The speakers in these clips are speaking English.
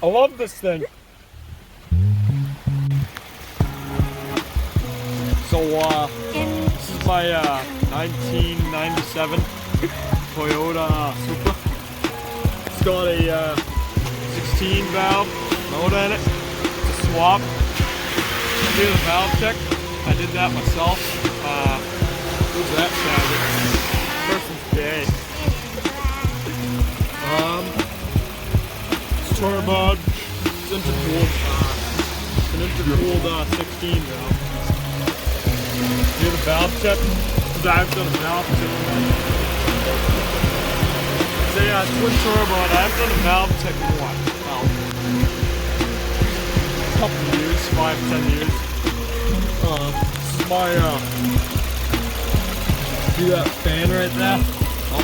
I love this thing. So, this is my 1997 Toyota Supra. It's got a 16 valve motor in it. It's a swap. I did a valve check. I did that myself. Who's that sound? Person's day. It's turbo. It's intercooled. It's an intercooled 16 valve. Did a valve check. I've done a valve check. It's a twin turbo, and I've done a valve check in what? Well, a couple of years, 5-10 years. This is my see that fan right there? Oh,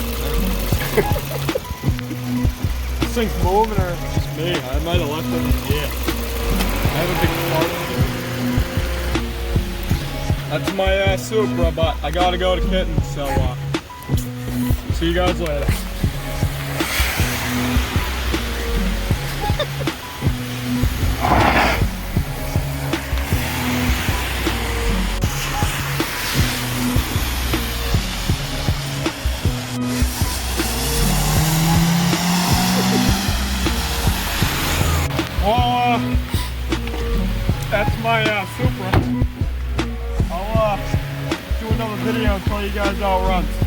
this thing's moving, or it's just me. I might have left it in here. I have a big fart. That's my Supra, but I gotta go to Kitten, so see you guys later. That's my Supra. I'll do another video and tell you guys how it runs.